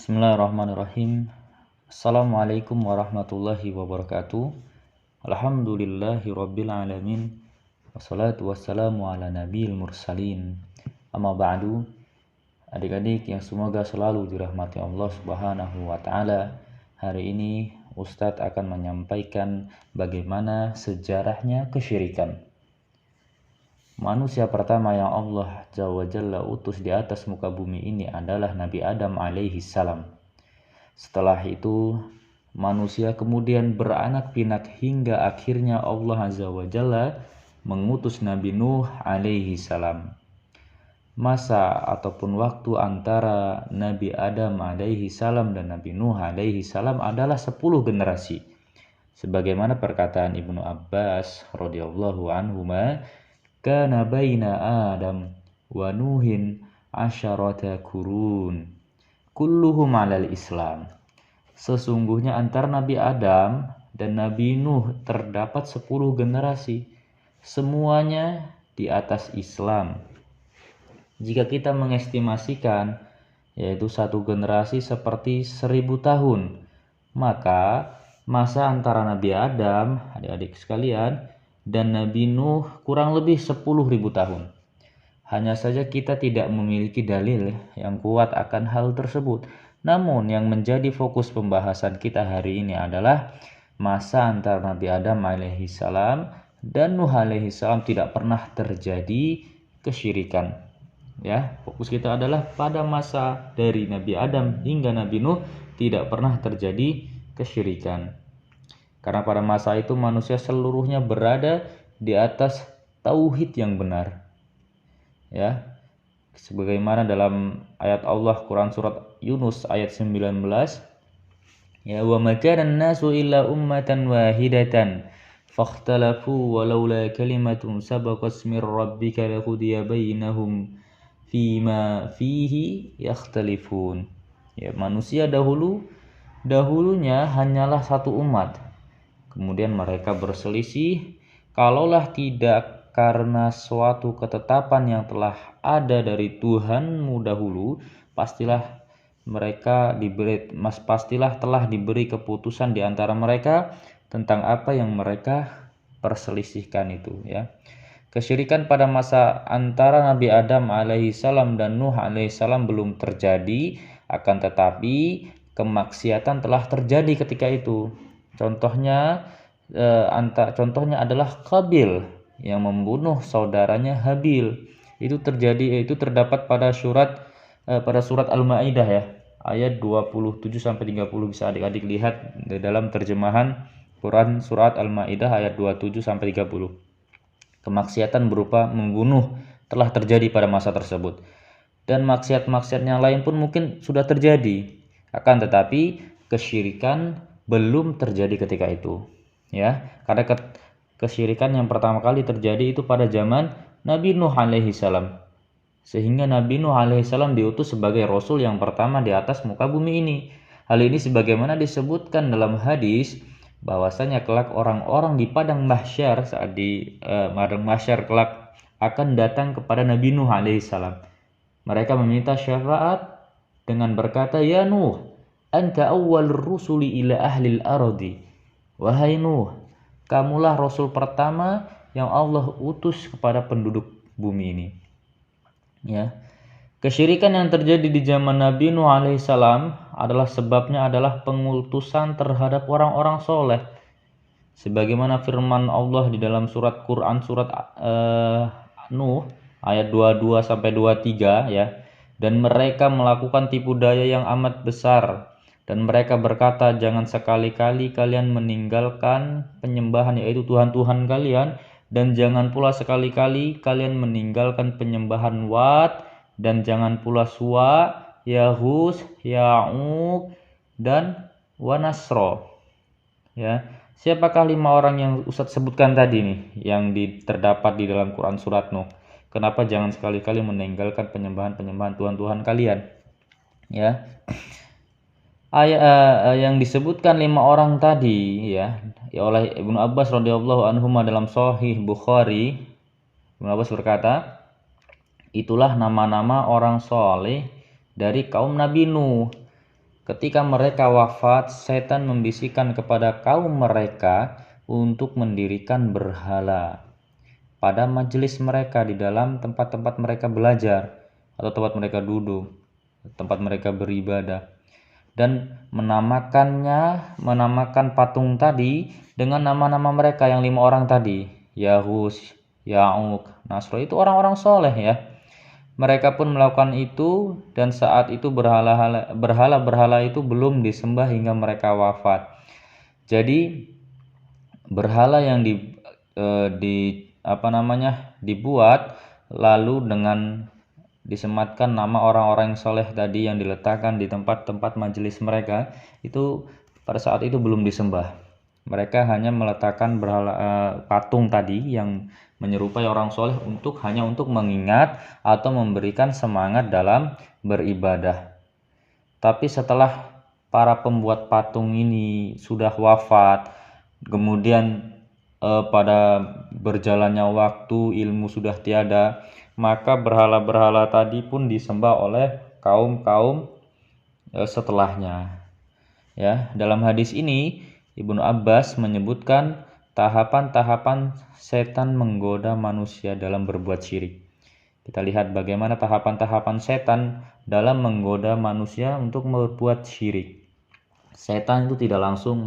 Bismillahirrahmanirrahim. Assalamualaikum warahmatullahi wabarakatuh. Alhamdulillahi rabbil alamin. Wassalatu wassalamu ala nabiyil mursalin. Amma ba'du. Adik-adik yang semoga selalu dirahmati Allah Subhanahu wa taala. Hari ini Ustadz akan menyampaikan bagaimana sejarahnya kesyirikan. Manusia pertama yang Allah Jalla utus di atas muka bumi ini adalah Nabi Adam alaihi salam. Setelah itu, manusia kemudian beranak pinak hingga akhirnya Allah Azza wa Jalla mengutus Nabi Nuh alaihi salam. Masa ataupun waktu antara Nabi Adam alaihi salam dan Nabi Nuh alaihi salam adalah 10 generasi. Sebagaimana perkataan Ibnu Abbas radhiyallahu anhuma, kana baina Adam wa Nuhin asyarata kurun kulluhum alal Islam. Sesungguhnya antara Nabi Adam dan Nabi Nuh terdapat 10 generasi, semuanya di atas Islam. Jika kita mengestimasikan yaitu satu generasi seperti 1000 tahun, maka masa antara Nabi Adam, adik-adik sekalian, dan Nabi Nuh kurang lebih 10.000 tahun. Hanya saja kita tidak memiliki dalil yang kuat akan hal tersebut. Namun yang menjadi fokus pembahasan kita hari ini adalah masa antara Nabi Adam alaihi salam dan Nuh alaihi salam tidak pernah terjadi kesyirikan. Ya, fokus kita adalah pada masa dari Nabi Adam hingga Nabi Nuh tidak pernah terjadi kesyirikan. Karena pada masa itu manusia seluruhnya berada di atas tauhid yang benar. Ya. Sebagaimana dalam ayat Allah Quran surat Yunus ayat 19, ya, wa makana an-nasu illa ummatan wahidatan fakhtalafu walaula kalimatun sabaqat mir rabbika laqudiya bainahum fima fihi yakhtalifun. Ya, manusia dahulunya hanyalah satu umat. Kemudian mereka berselisih, kalaulah tidak karena suatu ketetapan yang telah ada dari Tuhanmu dahulu, pastilah telah diberi keputusan di antara mereka tentang apa yang mereka perselisihkan itu, ya. Kesyirikan pada masa antara Nabi Adam alaihi salam dan Nuh alaihi salam belum terjadi, akan tetapi kemaksiatan telah terjadi ketika itu. Contohnya adalah Qabil yang membunuh saudaranya Habil. Itu terdapat pada surat Al-Maidah, ya, ayat 27 sampai 30. Bisa adik-adik lihat di dalam terjemahan Quran surat Al-Maidah ayat 27 sampai 30. Kemaksiatan berupa membunuh telah terjadi pada masa tersebut. Dan maksiat-maksiat yang lain pun mungkin sudah terjadi. Akan tetapi kesyirikan belum terjadi ketika itu, ya. Karena kesyirikan yang pertama kali terjadi itu pada zaman Nabi Nuh alaihi salam. Sehingga Nabi Nuh alaihi salam diutus sebagai rasul yang pertama di atas muka bumi ini. Hal ini sebagaimana disebutkan dalam hadis bahwasanya kelak orang-orang di padang mahsyar, saat di padang mahsyar kelak akan datang kepada Nabi Nuh alaihi salam. Mereka meminta syafaat dengan berkata, "Ya Nuh, anta awwal rusuli ila ahlil ardi." Wahai Nuh, kamulah rasul pertama yang Allah utus kepada penduduk bumi ini. Ya. Kesyirikan yang terjadi di zaman Nabi Nuh alaihissalam adalah sebabnya adalah pengutusan terhadap orang-orang soleh. Sebagaimana firman Allah di dalam surat Quran surat Nuh ayat 22 sampai 23, ya. Dan mereka melakukan tipu daya yang amat besar. Dan mereka berkata, jangan sekali-kali kalian meninggalkan penyembahan yaitu Tuhan-Tuhan kalian, dan jangan pula sekali-kali kalian meninggalkan penyembahan Wat, dan jangan pula Suwa, Yahus, Ya'uq, dan Wanasro. Ya, siapakah 5 orang yang Ustadz sebutkan tadi nih, yang terdapat di dalam Quran surat Nuh? Kenapa jangan sekali-kali meninggalkan penyembahan Tuhan-Tuhan kalian? Ya. Yang disebutkan 5 orang tadi, ya oleh Ibnu Abbas radhiyallahu anhuma dalam Sahih Bukhari. Ibnu Abbas berkata, itulah nama-nama orang soleh dari kaum Nabi Nuh. Ketika mereka wafat, setan membisikkan kepada kaum mereka untuk mendirikan berhala pada majelis mereka di dalam tempat-tempat mereka belajar atau tempat mereka duduk, tempat mereka beribadah, dan menamakan patung tadi dengan nama-nama mereka yang 5 orang tadi, Yahus, Ya'uq, Nasro, itu orang-orang soleh ya. Mereka pun melakukan itu, dan saat itu berhala-berhala itu belum disembah hingga mereka wafat. Jadi berhala yang dibuat lalu dengan disematkan nama orang-orang yang soleh tadi yang diletakkan di tempat-tempat majelis mereka, itu pada saat itu belum disembah. Mereka hanya meletakkan patung tadi yang menyerupai orang soleh hanya untuk mengingat atau memberikan semangat dalam beribadah. Tapi setelah para pembuat patung ini sudah wafat, kemudian pada berjalannya waktu, ilmu sudah tiada, maka berhala-berhala tadi pun disembah oleh kaum-kaum setelahnya. Ya, dalam hadis ini Ibnu Abbas menyebutkan tahapan-tahapan setan menggoda manusia dalam berbuat syirik. Kita lihat bagaimana tahapan-tahapan setan dalam menggoda manusia untuk berbuat syirik. Setan itu tidak langsung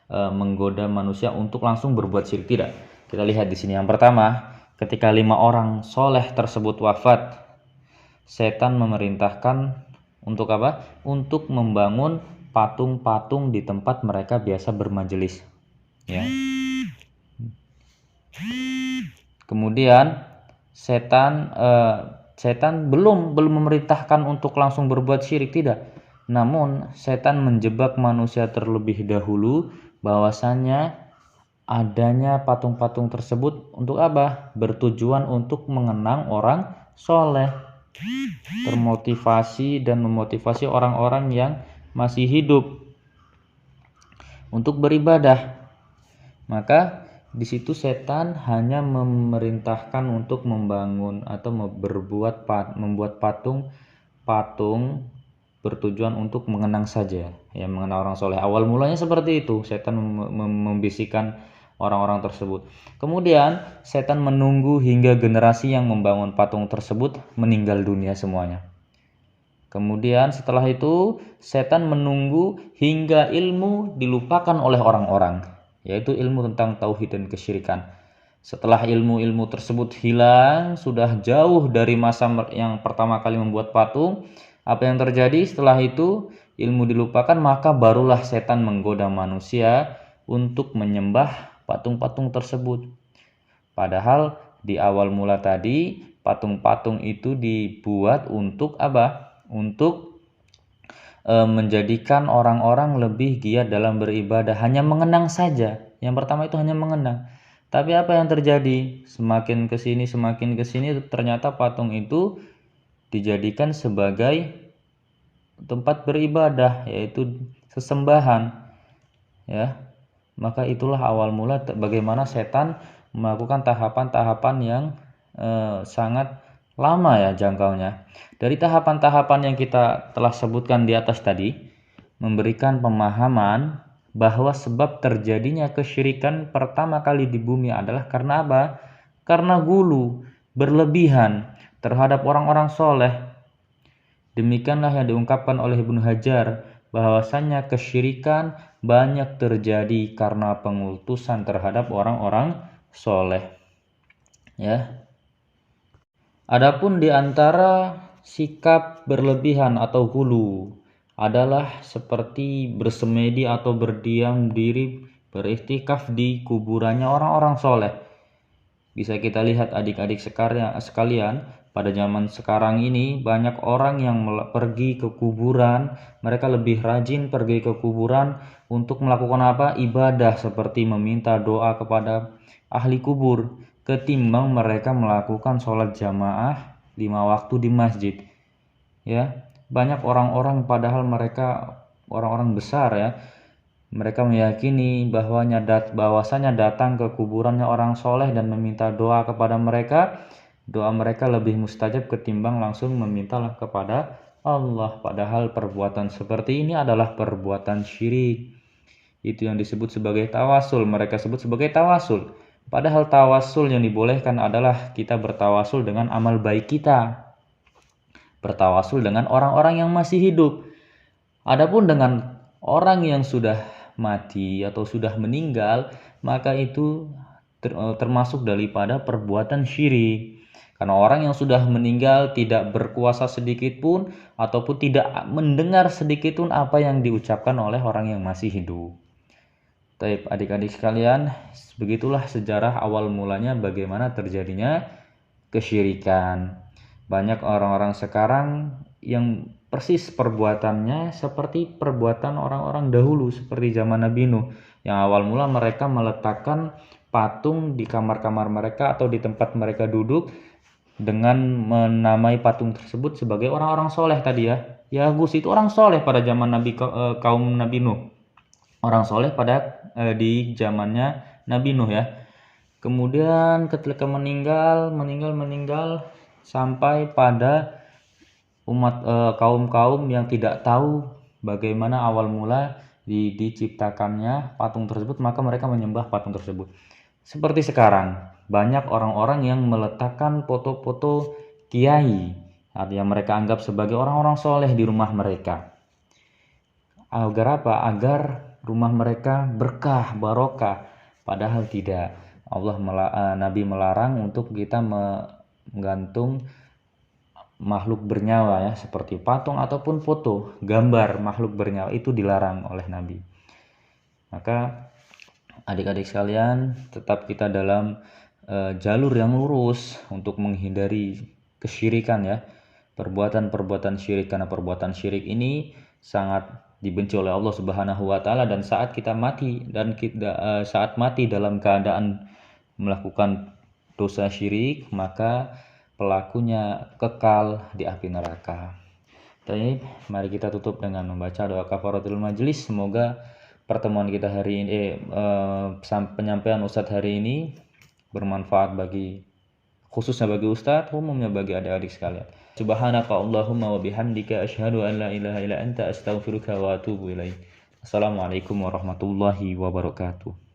menggoda manusia untuk langsung berbuat syirik, tidak. Kita lihat di sini yang pertama, ketika 5 orang soleh tersebut wafat, setan memerintahkan untuk apa? Untuk membangun patung-patung di tempat mereka biasa bermajelis. Ya. Kemudian setan belum memerintahkan untuk langsung berbuat syirik, tidak. Namun setan menjebak manusia terlebih dahulu bahwasannya adanya patung-patung tersebut untuk apa? Bertujuan untuk mengenang orang soleh, termotivasi dan memotivasi orang-orang yang masih hidup untuk beribadah. Maka di situ setan hanya memerintahkan untuk membangun atau membuat patung bertujuan untuk mengenang saja, ya, mengenang orang soleh. Awal mulanya seperti itu, setan membisikkan orang-orang tersebut. Kemudian setan menunggu hingga generasi yang membangun patung tersebut meninggal dunia semuanya. Kemudian setelah itu setan menunggu hingga ilmu dilupakan oleh orang-orang, yaitu ilmu tentang tauhid dan kesyirikan. Setelah ilmu-ilmu tersebut hilang, sudah jauh dari masa yang pertama kali membuat patung, apa yang terjadi setelah itu? Ilmu dilupakan, maka barulah setan menggoda manusia untuk menyembah patung-patung tersebut. Padahal di awal mula tadi patung-patung itu dibuat untuk apa? Untuk menjadikan orang-orang lebih giat dalam beribadah, hanya mengenang saja. Yang pertama itu hanya mengenang. Tapi apa yang terjadi? Semakin kesini ternyata patung itu dijadikan sebagai tempat beribadah, yaitu sesembahan. Ya, maka itulah awal mula bagaimana setan melakukan tahapan-tahapan yang sangat lama ya jangkaunya. Dari tahapan-tahapan yang kita telah sebutkan di atas tadi, memberikan pemahaman bahwa sebab terjadinya kesyirikan pertama kali di bumi adalah karena apa? Karena gulu, berlebihan terhadap orang-orang soleh. Demikianlah yang diungkapkan oleh Ibnu Hajar, bahwasannya kesyirikan banyak terjadi karena pengutusan terhadap orang-orang soleh. Ya. Adapun di antara sikap berlebihan atau gulu adalah seperti bersemedi atau berdiam diri, beriktikaf di kuburannya orang-orang soleh. Bisa kita lihat adik-adik sekalian, pada zaman sekarang ini banyak orang yang pergi ke kuburan. Mereka lebih rajin pergi ke kuburan untuk melakukan apa? Ibadah, seperti meminta doa kepada ahli kubur, ketimbang mereka melakukan sholat jamaah 5 waktu di masjid. Ya, banyak orang-orang padahal mereka orang-orang besar ya, mereka meyakini bahwasanya datang ke kuburannya orang soleh dan meminta doa kepada mereka, doa mereka lebih mustajab ketimbang langsung meminta kepada Allah, padahal perbuatan seperti ini adalah perbuatan syirik. Itu yang disebut sebagai tawasul, mereka sebut sebagai tawasul. Padahal tawasul yang dibolehkan adalah kita bertawasul dengan amal baik kita, bertawasul dengan orang-orang yang masih hidup. Adapun dengan orang yang sudah mati atau sudah meninggal, maka itu termasuk daripada perbuatan syirik. Karena orang yang sudah meninggal tidak berkuasa sedikit pun ataupun tidak mendengar sedikit pun apa yang diucapkan oleh orang yang masih hidup. Baik, adik-adik sekalian, begitulah sejarah awal mulanya bagaimana terjadinya kesyirikan. Banyak orang-orang sekarang yang persis perbuatannya seperti perbuatan orang-orang dahulu, seperti zaman Nabi Nuh, yang awal mula mereka meletakkan patung di kamar-kamar mereka atau di tempat mereka duduk dengan menamai patung tersebut sebagai orang-orang soleh tadi ya. Ya Gus, itu orang soleh pada zaman kaum Nabi Nuh. Orang soleh pada di zamannya Nabi Nuh ya. Kemudian ketika meninggal sampai pada umat kaum-kaum yang tidak tahu bagaimana awal mula diciptakannya patung tersebut, maka mereka menyembah patung tersebut. Seperti sekarang, banyak orang-orang yang meletakkan foto-foto kiai yang mereka anggap sebagai orang-orang soleh di rumah mereka. Agar apa? Agar rumah mereka berkah, barokah. Padahal tidak. Nabi melarang untuk kita menggantung makhluk bernyawa ya, seperti patung ataupun foto, gambar makhluk bernyawa, itu dilarang oleh Nabi. Maka adik-adik sekalian, tetap kita dalam jalur yang lurus untuk menghindari kesyirikan ya. Perbuatan-perbuatan syirik, karena perbuatan syirik ini sangat dibenci oleh Allah Subhanahu wa taala, dan saat kita mati saat mati dalam keadaan melakukan dosa syirik, maka pelakunya kekal di api neraka. Baik, mari kita tutup dengan membaca doa kafaratul majelis. Semoga pertemuan kita hari ini penyampaian Ustadz hari ini bermanfaat khususnya bagi Ustadz, umumnya bagi adik-adik sekalian. Subhanaka Allahumma wa bihamdika asyhadu an la ilaha illa anta astaghfiruka wa atubu ilaik. Assalamualaikum warahmatullahi wabarakatuh.